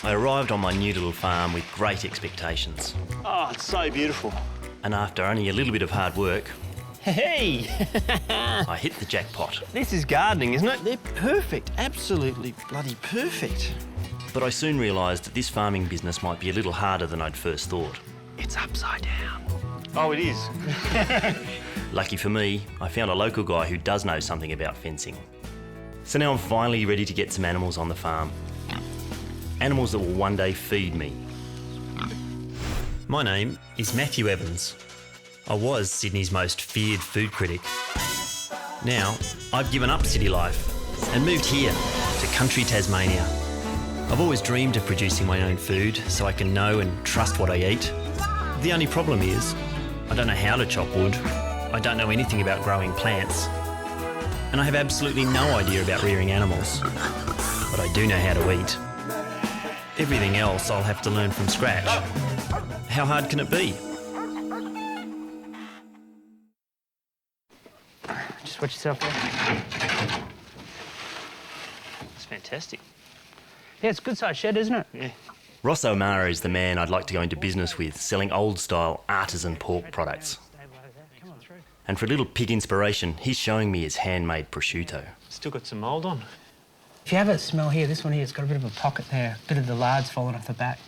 I arrived on my new little farm with great expectations. Oh, it's so beautiful. And after only a little bit of hard work, Hey! I hit the jackpot. This is gardening, isn't it? They're perfect, absolutely bloody perfect. But I soon realised that this farming business might be a little harder than I'd first thought. It's upside down. Oh, it is. Lucky for me, I found a local guy who does know something about fencing. So now I'm finally ready to get some animals on the farm. Animals that will one day feed me. My name is Matthew Evans. I was Sydney's most feared food critic. Now, I've given up city life and moved here to country Tasmania. I've always dreamed of producing my own food so I can know and trust what I eat. The only problem is, I don't know how to chop wood, I don't know anything about growing plants, and I have absolutely no idea about rearing animals. But I do know how to eat. Everything else I'll have to learn from scratch. How hard can it be? Just watch yourself there. It's fantastic. Yeah, it's a good-sized shed, isn't it? Yeah. Ross O'Mara is the man I'd like to go into business with, selling old-style artisan pork products. And for a little pig inspiration, he's showing me his handmade prosciutto. Still got some mould on. If you have a smell here, this one here, it's got a bit of a pocket there, a bit of the lard's fallen off the back.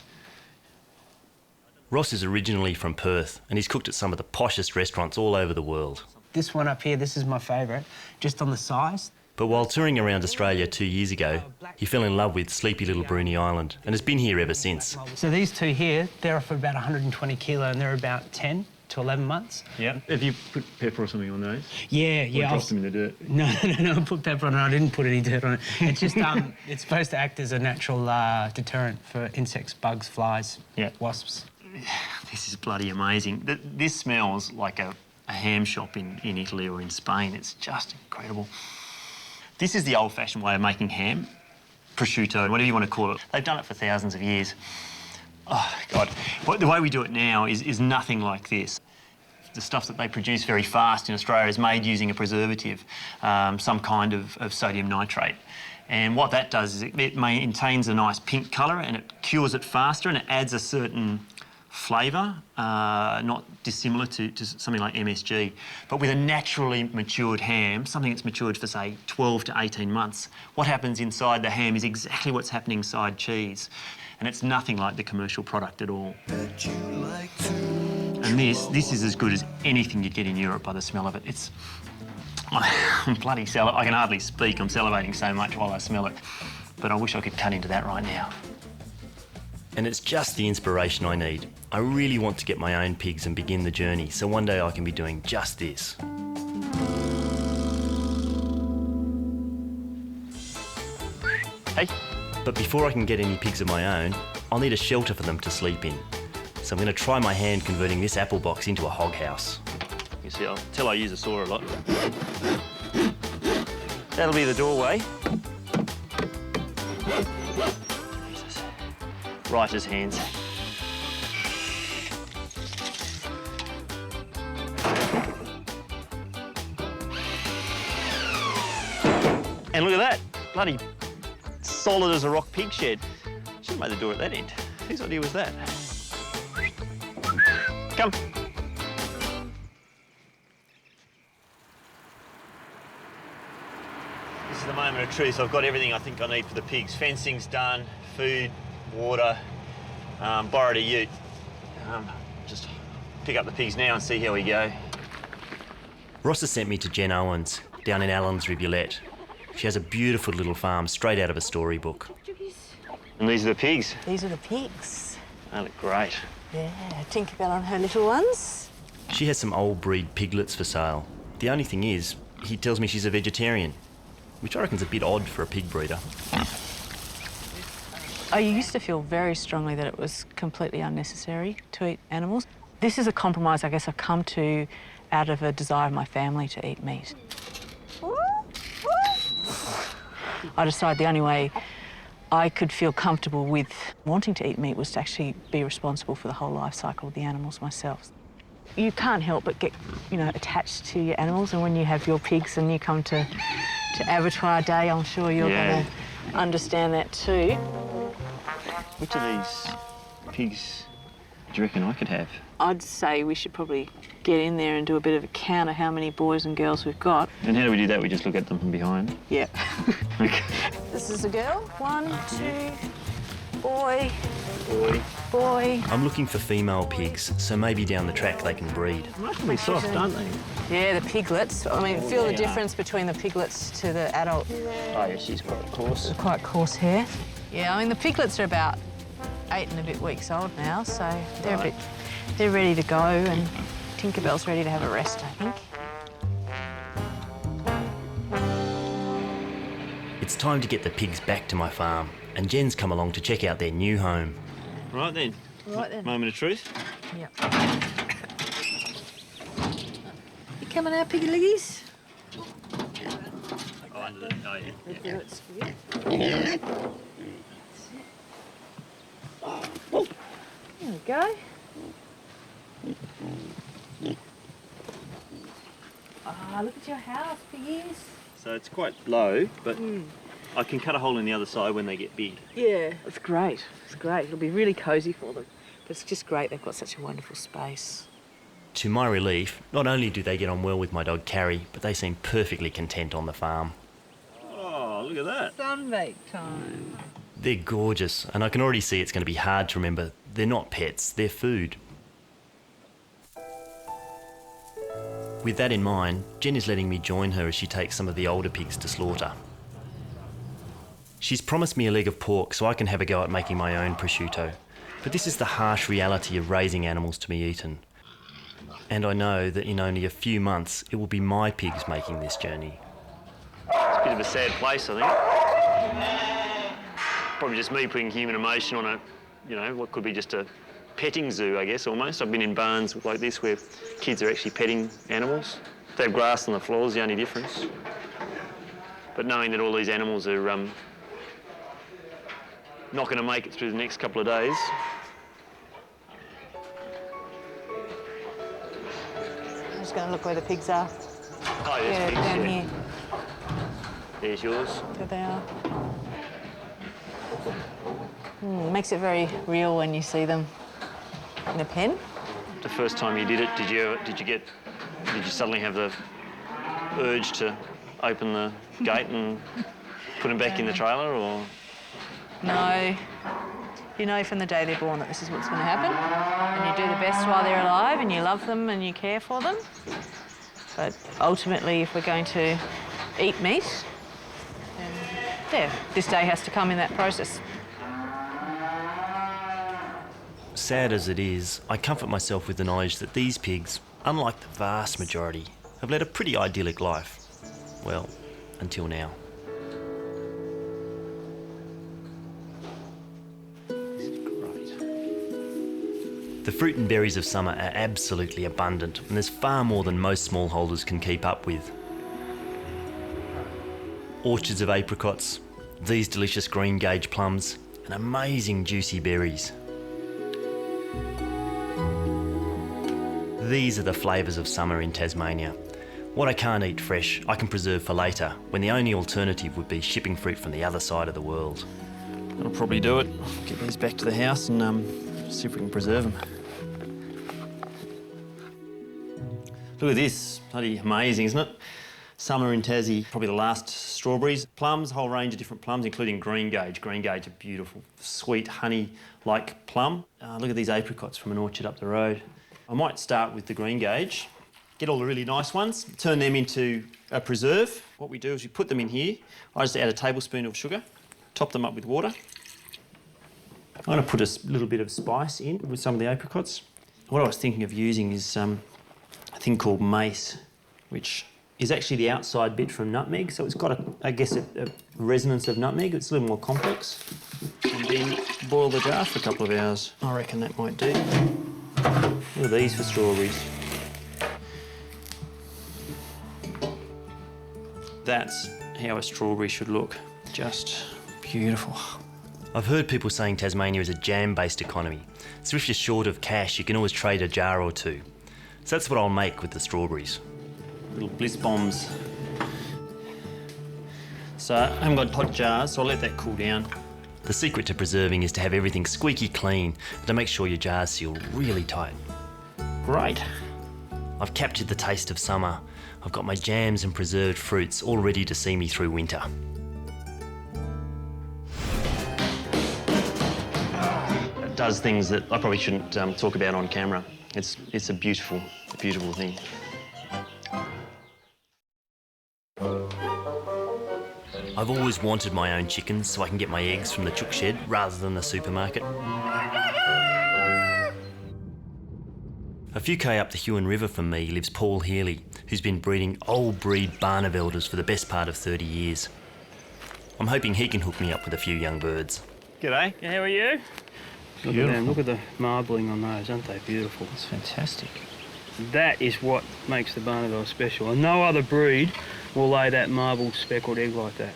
Ross is originally from Perth and he's cooked at some of the poshest restaurants all over the world. This one up here, this is my favourite, just on the size. But while touring around Australia 2 years ago, he fell in love with sleepy little Bruny Island and has been here ever since. So these two here, they're off about 120 kilo and they're about 10 to 11 months. Yeah. Have you put pepper or something on those? Yeah, Or yeah. dropped them in the dirt? No, I put pepper on it. I didn't put any dirt on it. It's just, it's supposed to act as a natural deterrent for insects, bugs, flies, wasps. This is bloody amazing. This smells like a ham shop in Italy or in Spain. It's just incredible. This is the old-fashioned way of making ham, prosciutto, whatever you want to call it. They've done it for thousands of years. Oh, God. The way we do it now is nothing like this. The stuff that they produce very fast in Australia is made using a preservative, some kind of sodium nitrate. And what that does is it maintains a nice pink colour and it cures it faster and it adds a certain flavour, not dissimilar to something like MSG. But with a naturally matured ham, something that's matured for, say, 12 to 18 months, what happens inside the ham is exactly what's happening inside cheese. And it's nothing like the commercial product at all. And this is as good as anything you'd get in Europe by the smell of it. It's... I'm bloody I can hardly speak. I'm salivating so much while I smell it. But I wish I could cut into that right now. And it's just the inspiration I need. I really want to get my own pigs and begin the journey, so one day I can be doing just this. Hey. But before I can get any pigs of my own, I'll need a shelter for them to sleep in. So I'm going to try my hand converting this apple box into a hog house. You see, I'll tell I use a saw a lot. That'll be the doorway. Jesus. Writer's hands. And look at that, bloody solid as a rock pig shed. Should have made the door at that end. Whose idea was that? Come. This is the moment of truth. I've got everything I think I need for the pigs. Fencing's done, food, water, borrowed a ute. Just pick up the pigs now and see how we go. Ross has sent me to Jen Owens, down in Allen's Rivulet. She has a beautiful little farm straight out of a storybook. And these are the pigs? These are the pigs. They look great. Yeah, Tinkerbell on her little ones. She has some old breed piglets for sale. The only thing is, he tells me she's a vegetarian, which I reckon's a bit odd for a pig breeder. I used to feel very strongly that it was completely unnecessary to eat animals. This is a compromise I guess I've come to out of a desire of my family to eat meat. I decided the only way I could feel comfortable with wanting to eat meat was to actually be responsible for the whole life cycle of the animals myself. You can't help but get, attached to your animals, and when you have your pigs and you come to abattoir day, I'm sure you're going to understand that too. Which of these pigs do you reckon I could have? I'd say we should probably get in there and do a bit of a count of how many boys and girls we've got. And how do we do that? We just look at them from behind? Yeah. Okay. This is a girl. 1, 2, boy, Boy. boy. I'm looking for female pigs, so maybe down the track they can breed. Remarkably soft, aren't they? Yeah, the piglets. I mean, feel the they difference between the piglets to the adult. Oh, yeah, she's quite coarse. Quite coarse hair. Yeah, I mean, the piglets are about 8 and a bit weeks old now, so they're ready to go, and Tinkerbell's ready to have a rest, I think. It's time to get the pigs back to my farm, and Jen's come along to check out their new home. Right then. Right then. Moment of truth. Yep. You coming out, piggy liggies? Oh, under the... Oh, yeah. It's for you. There we go. Ah, look at your house, piggies. So it's quite low, but I can cut a hole in the other side when they get big. Yeah, it's great. It's great. It'll be really cosy for them. But it's just great. They've got such a wonderful space. To my relief, not only do they get on well with my dog Carrie, but they seem perfectly content on the farm. Oh, look at that. Sunbake time. They're gorgeous, and I can already see it's going to be hard to remember they're not pets, they're food. With that in mind, Jen is letting me join her as she takes some of the older pigs to slaughter. She's promised me a leg of pork so I can have a go at making my own prosciutto, but this is the harsh reality of raising animals to be eaten. And I know that in only a few months it will be my pigs making this journey. It's a bit of a sad place, I think. Probably just me putting human emotion on a, you know, what could be just a petting zoo, I guess, almost. I've been in barns like this where kids are actually petting animals. They have grass on the floor is the only difference. But knowing that all these animals are not going to make it through the next couple of days. I'm just going to look where the pigs are. Oh, there's Yeah, pigs, down yeah. here. There's yours. There they are. Makes it very real when you see them in the pen. The first time you did it, did you suddenly have the urge to open the gate and put them back in the trailer, or? No. You know from the day they're born that this is what's going to happen. And you do the best while they're alive, and you love them and you care for them. But ultimately, if we're going to eat meat, then yeah, this day has to come in that process. Sad as it is, I comfort myself with the knowledge that these pigs, unlike the vast majority, have led a pretty idyllic life. Well, until now. The fruit and berries of summer are absolutely abundant, and there's far more than most smallholders can keep up with. Orchards of apricots, these delicious greengage plums, and amazing juicy berries. These are the flavours of summer in Tasmania. What I can't eat fresh, I can preserve for later, when the only alternative would be shipping fruit from the other side of the world. That'll probably do it. Get these back to the house and see if we can preserve them. Look at this, bloody amazing, isn't it? Summer in Tassie, probably the last strawberries. Plums, a whole range of different plums, including greengage. Greengage, a beautiful, sweet, honey-like plum. Look at these apricots from an orchard up the road. I might start with the greengage, get all the really nice ones, turn them into a preserve. What we do is we put them in here. I just add a tablespoon of sugar, top them up with water. I'm going to put a little bit of spice in with some of the apricots. What I was thinking of using is a thing called mace, which is actually the outside bit from nutmeg. So it's got, a resonance of nutmeg. It's a little more complex. And then boil the jar for a couple of hours. I reckon that might do. Look at these for strawberries. That's how a strawberry should look. Just beautiful. I've heard people saying Tasmania is a jam-based economy, so if you're short of cash, you can always trade a jar or two. So that's what I'll make with the strawberries. Little bliss bombs. So I haven't got hot jars, so I'll let that cool down. The secret to preserving is to have everything squeaky clean and to make sure your jars seal really tight. Great. I've captured the taste of summer. I've got my jams and preserved fruits all ready to see me through winter. It does things that I probably shouldn't talk about on camera. It's a beautiful thing. I've always wanted my own chickens so I can get my eggs from the chook shed rather than the supermarket. A few k up the Huon River from me lives Paul Healy, who's been breeding old breed Barnevelders for the best part of 30 years. I'm hoping he can hook me up with a few young birds. G'day, how are you? Look at them, look at the marbling on those, aren't they beautiful? It's fantastic. That is what makes the Barneveld special, and no other breed will lay that marbled speckled egg like that.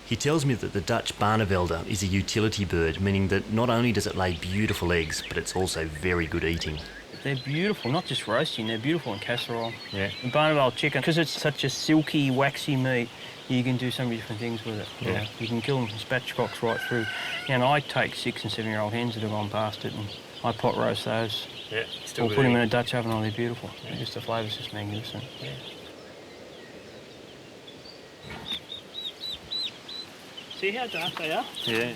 He tells me that the Dutch Barnevelder is a utility bird, meaning that not only does it lay beautiful eggs, but it's also very good eating. They're beautiful, not just roasting, they're beautiful in casserole. Yeah. The Barneveld chicken, because it's such a silky, waxy meat, you can do so many different things with it. Yeah. You can kill them from spatchcocks right through. And I take 6 and 7-year-old hens that have gone past it and I pot roast those. Yeah, still or put them in a Dutch oven, oh, they're beautiful. Yeah. Just the flavour's just magnificent. Yeah. See how dark they are? Yeah.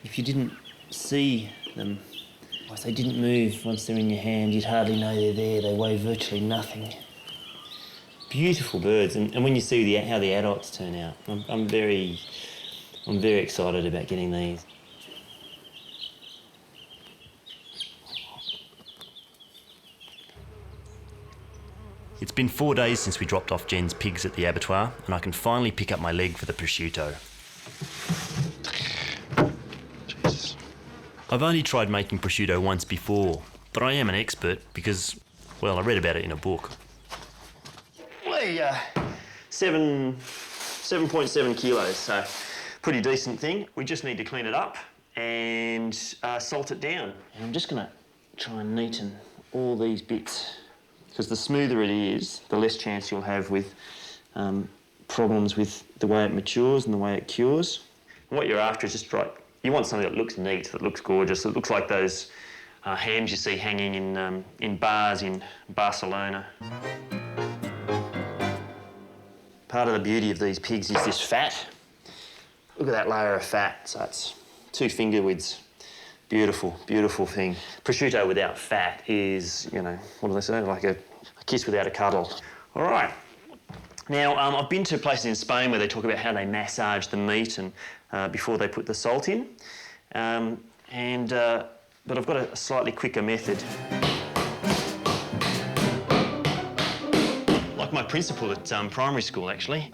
If you didn't see them, or if they didn't move once they're in your hand, you'd hardly know they're there. They weigh virtually nothing. Beautiful birds, and when you see how the adults turn out, I'm very excited about getting these. It's been 4 days since we dropped off Jen's pigs at the abattoir, and I can finally pick up my leg for the prosciutto. Jesus. I've only tried making prosciutto once before, but I am an expert because, well, I read about it in a book. Well, 7.7 kilos, so pretty decent thing. We just need to clean it up and salt it down. And I'm just going to try and neaten all these bits. Because the smoother it is, the less chance you'll have with problems with the way it matures and the way it cures. And what you're after is just right. You want something that looks neat, that looks gorgeous, that looks like those hams you see hanging in bars in Barcelona. Part of the beauty of these pigs is this fat. Look at that layer of fat. So it's 2 finger widths. Beautiful, beautiful thing. Prosciutto without fat is, you know, what do they say? Like a kiss without a cuddle. All right. Now, I've been to places in Spain where they talk about how they massage the meat and before they put the salt in. But I've got a slightly quicker method. Like my principal at primary school, actually.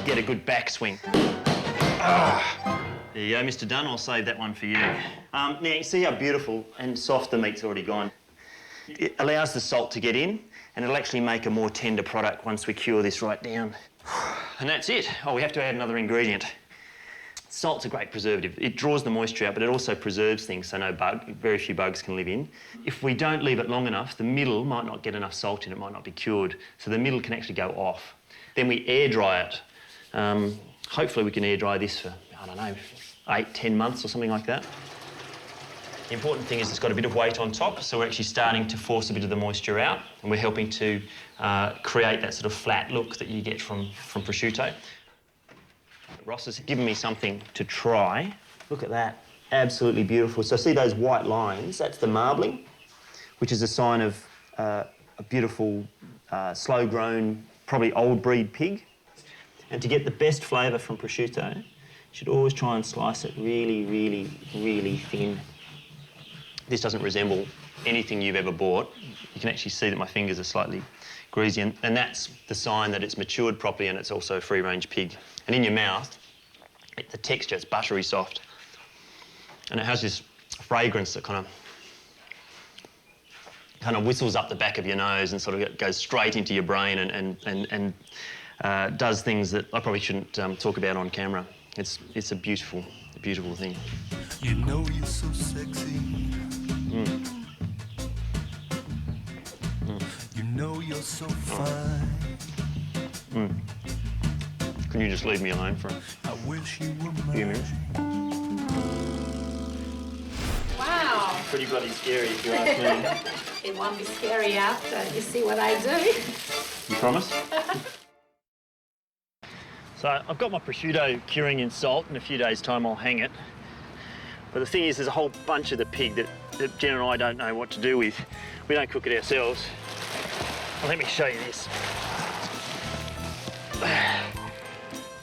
Get a good backswing. There you go, Mr. Dunn. I'll save that one for you. Now, you see how beautiful and soft the meat's already gone. It allows the salt to get in, and it'll actually make a more tender product once we cure this right down. And that's it. Oh, we have to add another ingredient. Salt's a great preservative. It draws the moisture out, but it also preserves things, so very few bugs can live in. If we don't leave it long enough, the middle might not get enough salt in, it might not be cured, so the middle can actually go off. Then we air dry it. Hopefully we can air dry this for, I don't know, 8-10 months or something like that. The important thing is it's got a bit of weight on top, so we're actually starting to force a bit of the moisture out, and we're helping to create that sort of flat look that you get from prosciutto. Ross has given me something to try. Look at that, absolutely beautiful. So see those white lines? That's the marbling, which is a sign of a beautiful, slow-grown, probably old breed pig. And to get the best flavour from prosciutto, you should always try and slice it really, really, really thin. This doesn't resemble anything you've ever bought. You can actually see that my fingers are slightly greasy, and that's the sign that it's matured properly and it's also a free-range pig. And in your mouth, the texture is buttery soft. And it has this fragrance that kind of whistles up the back of your nose and sort of goes straight into your brain and does things that I probably shouldn't talk about on camera. It's a beautiful thing. You know you're so sexy. know you're so fine. Can you just leave me alone for a I wish you were few mine. minutes? Wow, Pretty bloody scary if you ask me. it won't be scary after you see what I do. You promise? So I've got my prosciutto curing in salt. In a few days' time I'll hang it. But the thing is, there's a whole bunch of the pig that Jen and I don't know what to do with. We don't cook it ourselves. Well, let me show you this.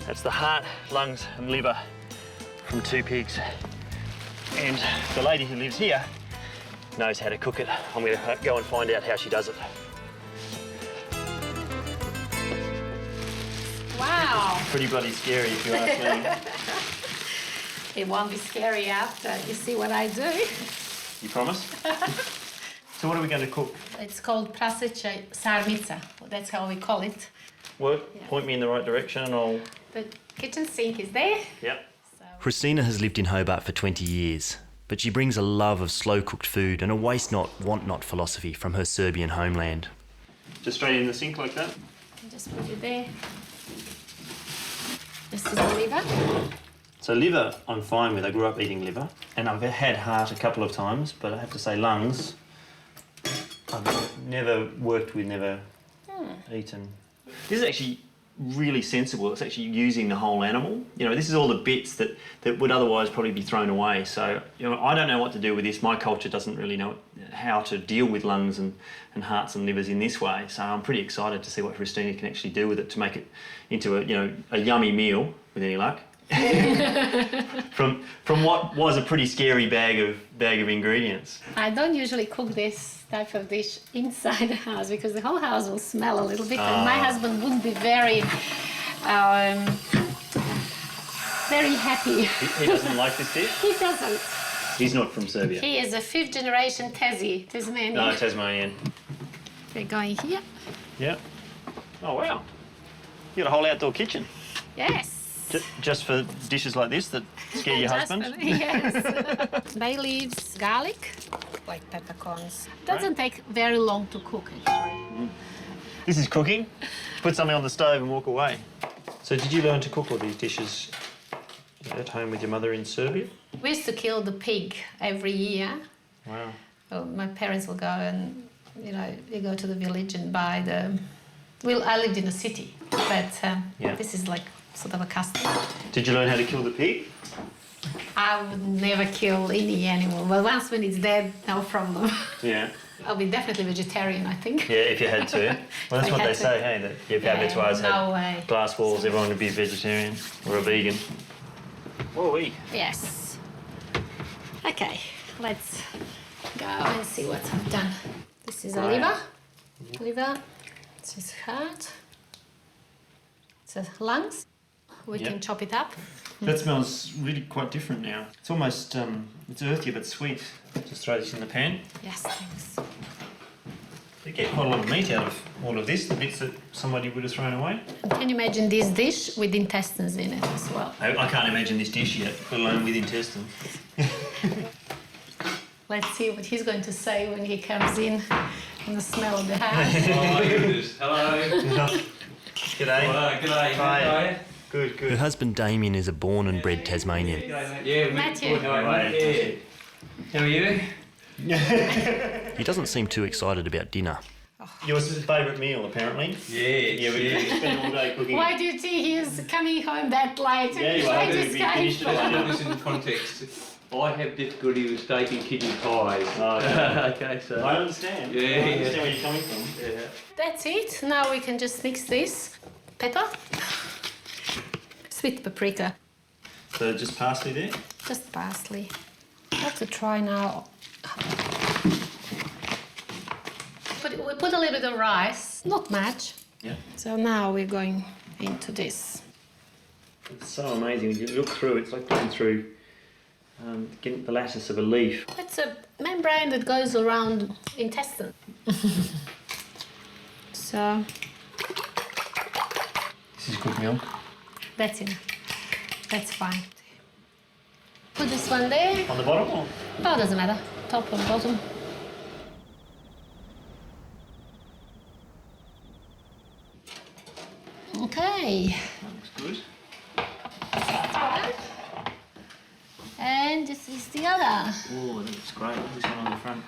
That's the heart, lungs and liver from 2 pigs. And the lady who lives here knows how to cook it. I'm going to go and find out how she does it. Wow, Pretty bloody scary if you ask me. it won't be scary after you see what I do. You promise? So what are we going to cook? It's called prosciutto sarmica. That's how we call it. Well, point me in the right direction and I'll... The kitchen sink is there. Yep. Christina has lived in Hobart for 20 years, but she brings a love of slow-cooked food and a waste not, want not philosophy from her Serbian homeland. Just straight in the sink like that? Just put it there. This is the liver. So liver, I'm fine with. I grew up eating liver. And I've had heart a couple of times, but I have to say lungs, I've never worked with, never eaten. This is actually really sensible. It's actually using the whole animal. You know, this is all the bits that would otherwise probably be thrown away. So, you know, I don't know what to do with this. My culture doesn't really know how to deal with lungs and hearts and livers in this way. So I'm pretty excited to see what Christina can actually do with it to make it into a, you know, a yummy meal with any luck. from what was a pretty scary bag of ingredients. I don't usually cook this type of dish inside the house because the whole house will smell a little bit, and my husband wouldn't be very happy. He doesn't like this dish? He doesn't. He's not from Serbia. He is a 5th generation Tasmanian. No, Tasmanian. We're going here. Yeah. Oh, wow. You got a whole outdoor kitchen. Yes. Just for dishes like this that scare your husband? Yes. Bay leaves, garlic, like peppercorns. Doesn't take very long to cook, actually. This is cooking. Put something on the stove and walk away. So did you learn to cook all these dishes at home with your mother in Serbia? We used to kill the pig every year. Wow. Well, my parents will go and, you know, you go to the village and buy the... Well, I lived in a city, but this is like sort of a custom. Did you learn how to kill the pig? I would never kill any animal. Well, once when it's dead, no problem. Yeah. I'll be definitely vegetarian, I think. Yeah, if you had to. Well, that's what they say, hey, that if abattoirs had glass walls, everyone would be a vegetarian or a vegan. Whoa-wee. Yes. Okay, let's go and see what I've done. This is a liver. Liver. This is heart. It's a lungs. We can chop it up. That smells really quite different now. It's almost, it's earthy but sweet. Just throw this in the pan. Yes, thanks. You get quite a lot of meat out of all of this, the bits that somebody would have thrown away. Can you imagine this dish with intestines in it as well? I can't imagine this dish yet, let alone with intestines. Let's see what he's going to say when he comes in and the smell of the house. Oh my goodness. Hello. G'day. Hello, g'day. Hi. Good, Her good. husband Damien is a born and bred Tasmanian. Yeah, Matthew. How are you? How are you? He doesn't seem too excited about dinner. Your favourite meal, apparently? Yes. Yeah, we spend all day cooking. Why do you think he's coming home that late? Yeah, you Why are. this You guy finished it. for? Let's put this in context. I have difficulty with steak and kidney pies. Oh, okay. Okay, so... I understand. Yeah, I yeah. understand where you're coming from. Yeah. That's it. Now we can just mix this. Pepper. Sweet paprika. So just parsley there? Just parsley. I have to try now. We put a little bit of rice, not much. Yeah. So now we're going into this. It's so amazing. When you look through, it's like looking through getting the lattice of a leaf. It's a membrane that goes around intestine. So This is good milk. that's it. That's fine. Put this one there. On the bottom or? Oh, doesn't matter. Top and bottom. Okay. That looks good. And this is the other. Oh, that looks great. This one on the front.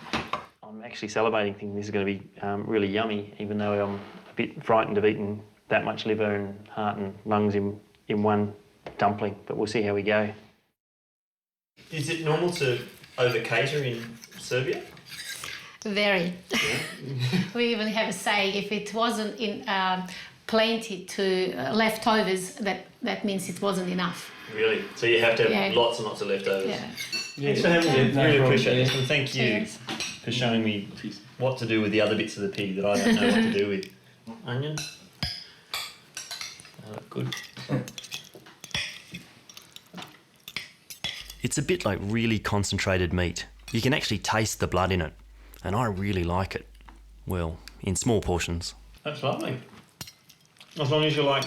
I'm actually celebrating, thinking this is going to be really yummy, even though I'm a bit frightened of eating that much liver and heart and lungs in one dumpling, but we'll see how we go. Is it normal to over-cater in Serbia? Very. Yeah. We even have a saying, if it wasn't in plenty to leftovers, that means it wasn't enough. Really? So you have to have lots and lots of leftovers? Yeah. Thanks for having me. No really problem. appreciate this. And thank you for showing me what to do with the other bits of the pig that I don't know what to do with. Onion. Good. It's a bit like really concentrated meat. You can actually taste the blood in it, and I really like it. Well, in small portions. That's lovely. As long as you like,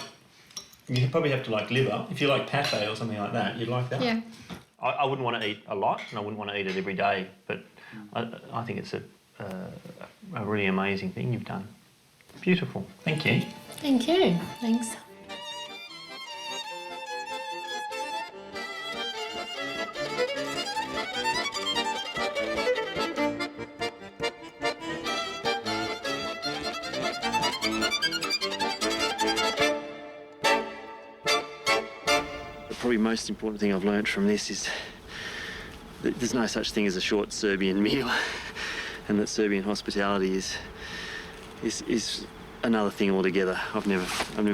you probably have to like liver. If you like pate or something like that, you'd like that. Yeah. I wouldn't want to eat a lot, and I wouldn't want to eat it every day, but I think it's a really amazing thing you've done. Beautiful. Thank you. Thank you. Thanks. Probably most important thing I've learnt from this is that there's no such thing as a short Serbian meal, and that Serbian hospitality is another thing altogether. I've never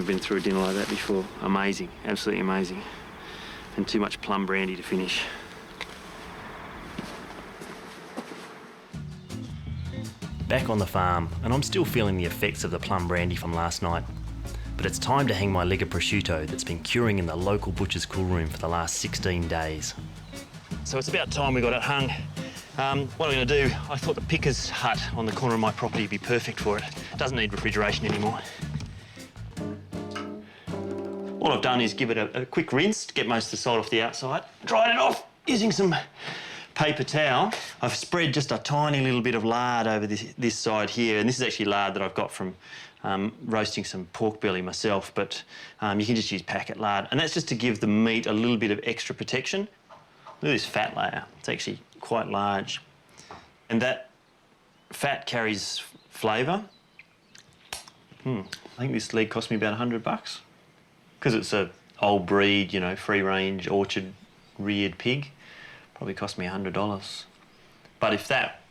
been through a dinner like that before. Amazing, absolutely amazing, and too much plum brandy to finish. Back on the farm, and I'm still feeling the effects of the plum brandy from last night. But it's time to hang my leg of prosciutto that's been curing in the local butcher's cool room for the last 16 days. So it's about time we got it hung. What I'm going to do, I thought the picker's hut on the corner of my property would be perfect for it. It doesn't need refrigeration anymore. All I've done is give it a quick rinse to get most of the salt off the outside. Dried it off using some paper towel. I've spread just a tiny little bit of lard over this side here, and this is actually lard that I've got from roasting some pork belly myself, but you can just use packet lard, and that's just to give the meat a little bit of extra protection. Look at this fat layer. It's actually quite large, and that fat carries flavour. I think this leg cost me about $100 because it's a old breed, you know, free-range orchard reared pig. Probably cost me $100. But if that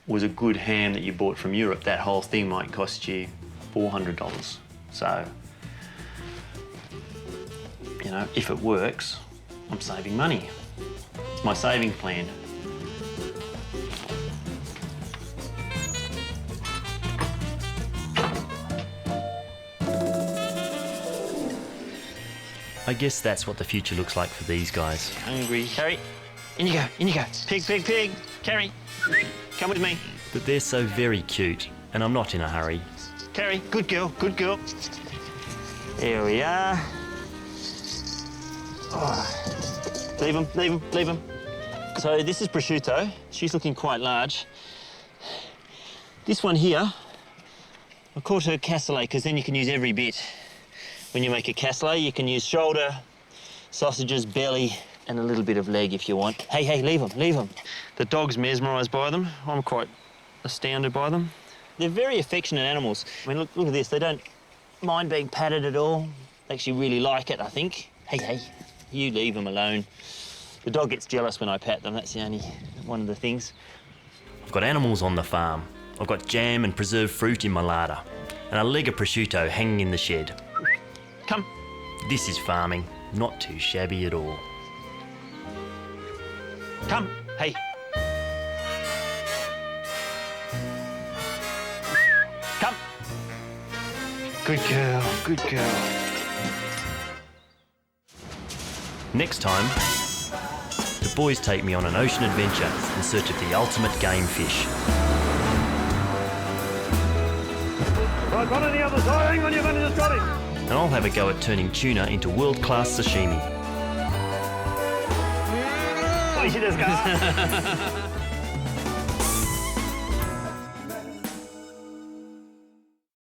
was a good ham that you bought from Europe, that whole thing might cost you $400. So, you know, if it works, I'm saving money. It's my saving plan. I guess that's what the future looks like for these guys. Hungry. Carrie, in you go, in you go. Pig, pig, pig. Carrie, come with me. But they're so very cute, and I'm not in a hurry. Carrie, good girl, good girl. Here we are. Oh. Leave him, leave him, leave him. So this is prosciutto. She's looking quite large. This one here, I called her cassoulet because then you can use every bit. When you make a cassoulet, you can use shoulder, sausages, belly, and a little bit of leg if you want. Hey, hey, leave them, leave them. The dog's mesmerised by them. I'm quite astounded by them. They're very affectionate animals. I mean, look at this. They don't mind being patted at all. They actually really like it, I think. Hey, hey, you leave them alone. The dog gets jealous when I pat them. That's the only one of the things. I've got animals on the farm. I've got jam and preserved fruit in my larder, and a leg of prosciutto hanging in the shed. Come. This is farming, not too shabby at all. Come. Hey. Come. Good girl, good girl. Next time, the boys take me on an ocean adventure in search of the ultimate game fish. Right, one on the other side. Hang on, you're going to just got him. And I'll have a go at turning tuna into world-class sashimi. Oh, you should just go.